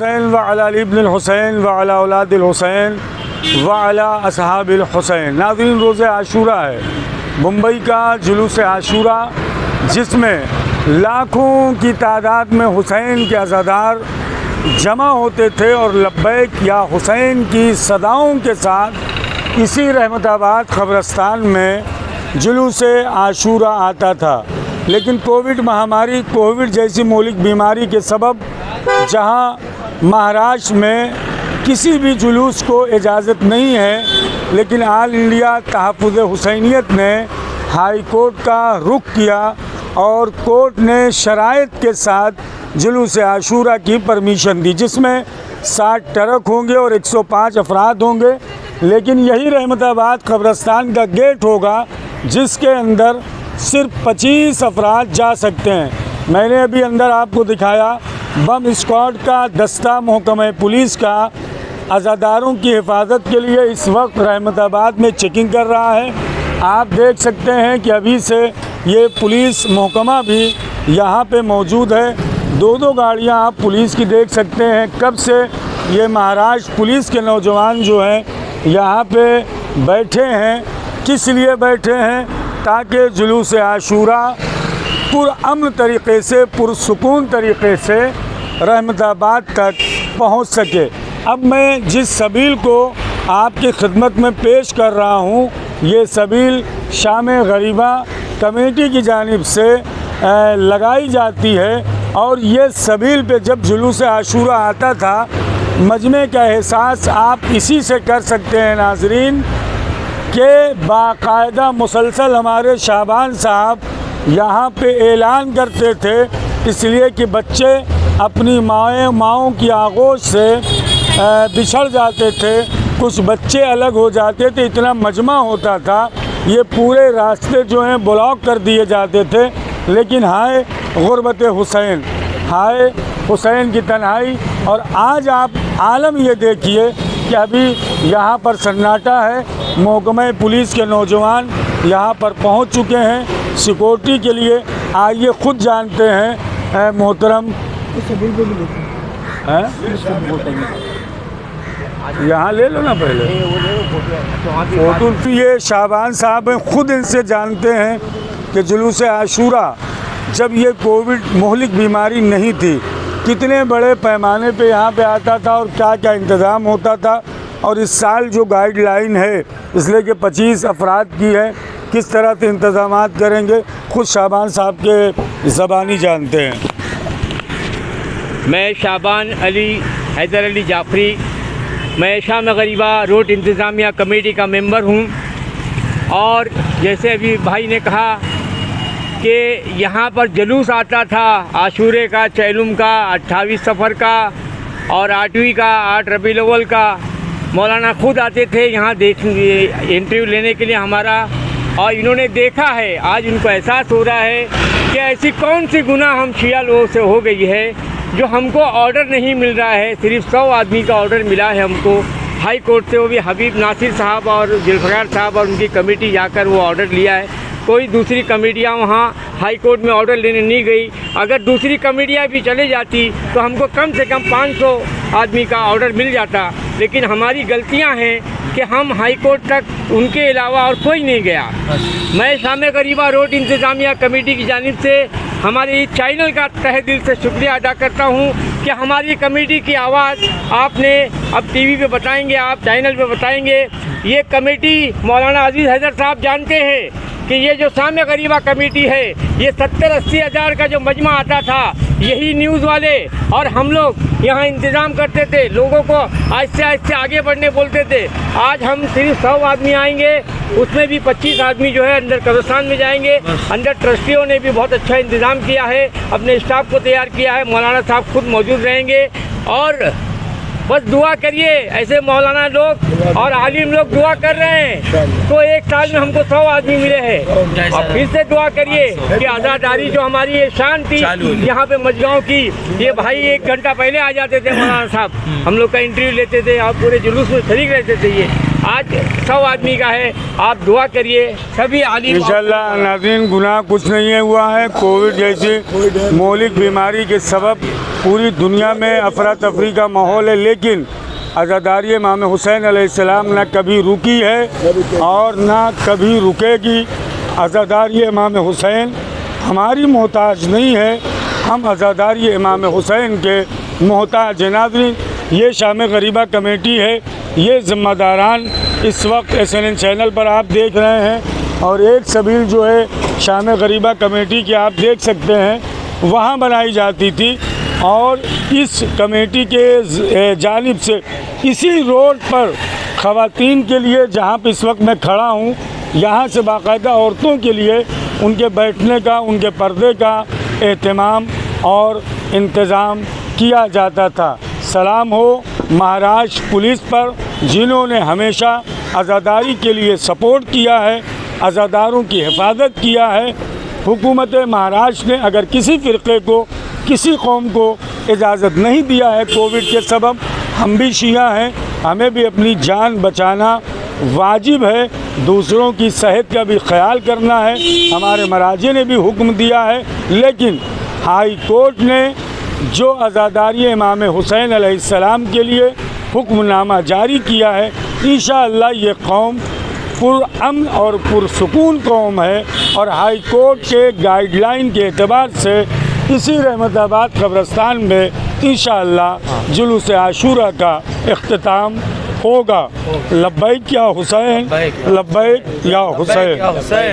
हुसैन व अला इब्न हुसैन व अला औलादिल हुसैन व अला असहाबिल हुसैन। नाज़रीन, रोज़े आशूरा है, मुंबई का जुलूस आशूरा, जिसमें लाखों की तादाद में हुसैन के अज़ादार जमा होते थे और लब्बैक या हुसैन की सदाओं के साथ इसी रहमताबाद क़ब्रस्तान में जुलूस आशूरा आता था। लेकिन कोविड महामारी, कोविड जैसी मौलिक बीमारी के सबब जहां महाराष्ट्र में किसी भी जुलूस को इजाज़त नहीं है, लेकिन ऑल इंडिया तहफ़्फ़ुज़ हुसैनियत ने हाई कोर्ट का रुख किया और कोर्ट ने शराइत के साथ जुलूस आशूरा की परमिशन दी, जिसमें 60 ट्रक होंगे और 105 अफराद होंगे। लेकिन यही रहमताबाद क़ब्रस्तान का गेट होगा जिसके अंदर सिर्फ 25 अफराद जा सकते हैं। मैंने अभी अंदर आपको दिखाया, बम स्क्वाड का दस्ता महकमा पुलिस का अज़ादारों की हिफाजत के लिए इस वक्त रहमताबाद में चेकिंग कर रहा है। आप देख सकते हैं कि अभी से ये पुलिस महकमा भी यहाँ पे मौजूद है। दो गाड़ियाँ आप पुलिस की देख सकते हैं। कब से ये महाराष्ट्र पुलिस के नौजवान जो हैं यहाँ पे बैठे हैं, किस लिए बैठे हैं? ताकि जुलूस आशूरा पुरअमन तरीक़े से, पुरसुकून तरीक़े से रहमताबाद तक पहुँच सके। अब मैं जिस सबील को आपकी खिदमत में पेश कर रहा हूँ, ये सबील शाम गरीबा कमेटी की जानिब से लगाई जाती है। और ये सबील पे जब जुलूस आशूरा आता था, मजमे का एहसास आप इसी से कर सकते हैं नाज़रीन, कि बाकायदा मुसलसल हमारे शाबान साहब यहाँ पे ऐलान करते थे, इसलिए कि बच्चे अपनी माँओं की आगोश से बिछड़ जाते थे, कुछ बच्चे अलग हो जाते थे, इतना मजमा होता था, ये पूरे रास्ते जो हैं ब्लॉक कर दिए जाते थे। लेकिन हाय गुरबत हुसैन, हाय हुसैन की तन्हाई। और आज आप आलम ये देखिए कि अभी यहाँ पर सन्नाटा है। महकमा पुलिस के नौजवान यहाँ पर पहुँच चुके हैं सिक्योरिटी के लिए। आइए ख़ुद जानते हैं मोहतरम, यहाँ ले लो ना पहले फ़ोटो। ये शाबान साहब हैं, ख़ुद इनसे जानते हैं कि जुलूस आशूरा जब ये कोविड मोहलिक बीमारी नहीं थी, कितने बड़े पैमाने पे यहाँ पे आता था और क्या क्या इंतज़ाम होता था। और इस साल जो गाइडलाइन है इसलिए कि 25 अफराद की है, किस तरह से इंतज़ामात करेंगे, ख़ुद शाबान साहब के ज़बानी जानते हैं। मैं शाबान अली हैदर अली जाफरी, मैं शाम गरीबा रोड इंतज़ामिया कमेटी का मेंबर हूँ। और जैसे अभी भाई ने कहा कि यहाँ पर जुलूस आता था आशूरे का, चैलुम का, 28 सफ़र का और 8वीं का, 8 रबीउल अव्वल का। मौलाना खुद आते थे यहाँ इंटरव्यू लेने के लिए हमारा, और इन्होंने देखा है, आज उनको एहसास हो रहा है कि ऐसी कौन सी गुनाह हम शिया लोगों से हो गई है जो हमको ऑर्डर नहीं मिल रहा है। सिर्फ 100 आदमी का ऑर्डर मिला है हमको हाई कोर्ट से, वो भी हबीब नासिर साहब और जुल्फ़िकार साहब और उनकी कमेटी जाकर वो ऑर्डर लिया है। कोई दूसरी कमेटियाँ वहाँ हाई कोर्ट में ऑर्डर लेने नहीं गई। अगर दूसरी कमेटियाँ भी चले जाती तो हमको कम से कम 500 आदमी का ऑर्डर मिल जाता। लेकिन हमारी गलतियाँ हैं कि हम हाई कोर्ट तक उनके अलावा और कोई नहीं गया। मैं शाम गरीबा रोड इंतज़ामिया कमेटी की जानिब से हमारे इस चैनल का तहे दिल से शुक्रिया अदा करता हूँ कि हमारी कमेटी की आवाज़ आपने अब टीवी पे बताएंगे, आप चैनल पे बताएंगे। ये कमेटी मौलाना अजीज़ हैदर साहब जानते हैं कि ये जो शाम गरीबा कमेटी है, ये 70-80 हज़ार का जो मजमा आता था, यही न्यूज़ वाले और हम लोग यहाँ इंतज़ाम करते थे, लोगों को आहिस्ते आहिस्ते आगे बढ़ने बोलते थे। आज हम सिर्फ 100 आदमी आएंगे, उसमें भी 25 आदमी जो है अंदर कब्रिस्तान में जाएंगे। अंदर ट्रस्टियों ने भी बहुत अच्छा इंतज़ाम किया है, अपने स्टाफ को तैयार किया है। मौलाना साहब खुद मौजूद रहेंगे और बस दुआ करिए। ऐसे मौलाना लोग और आलिम लोग दुआ कर रहे हैं तो एक साल में हमको 100 आदमी मिले हैं। और फिर से दुआ करिए कि आज़ादारी जो हमारी ये शान थी यहाँ पे मजगाँव की, ये भाई 1 घंटा पहले आ जाते थे मौलाना साहब, हम लोग का इंटरव्यू लेते थे और पूरे जुलूस में शरीक रहते थे। ये आज 100 आदमी का है। आप दुआ करिए सभी आलिम। इंशाअल्लाह नाज़रीन, गुनाह कुछ नहीं हुआ है। कोविड जैसी मौलिक बीमारी के सबब पूरी दुनिया में अफरा तफरी का माहौल है, लेकिन अज़ादारी इमाम हुसैन अलैहिस्सलाम न कभी रुकी है और न कभी रुकेगी। अज़ादारी इमाम हुसैन हमारी मोहताज नहीं है, हम अज़ादारी इमाम हुसैन के मोहताज हैं। नाज़रीन, ये शाम गरीबा कमेटी है, ये ज़िम्मेदारान इस वक्त SNN चैनल पर आप देख रहे हैं और एक सबील जो है शाम गरीबा कमेटी की आप देख सकते हैं वहाँ बनाई जाती थी और इस कमेटी के जानिब से इसी रोड पर ख़वातीन के लिए, जहाँ पर इस वक्त मैं खड़ा हूँ, यहाँ से बाकायदा औरतों के लिए उनके बैठने का, उनके पर्दे का एहतमाम और इंतज़ाम किया जाता था। सलाम हो महाराष्ट्र पुलिस पर, जिन्होंने हमेशा आज़ादारी के लिए सपोर्ट किया है, आज़ादारों की हिफाजत किया है। हुकूमत महाराष्ट्र ने अगर किसी फ़िरक़े को, किसी कौम को इजाज़त नहीं दिया है कोविड के सबब, हम भी शिया हैं, हमें भी अपनी जान बचाना वाजिब है, दूसरों की सेहत का भी ख्याल करना है। हमारे मराजे ने भी हुक्म दिया है, लेकिन हाई कोर्ट ने जो अज़ादारी इमाम हुसैन अलैहिस्सलाम के लिए हुक्मनामा जारी किया है, इंशाअल्लाह ये कौम पुरअमन और पुरसुकून कौम है और हाई कोर्ट के गाइडलाइन के एतबार से इसी रहमताबाद कब्रस्तान में इंशाअल्लाह जुलूस आशूरा का इख्तिताम होगा। लब्बैक या हुसैन, लब्बैक या हुसैन।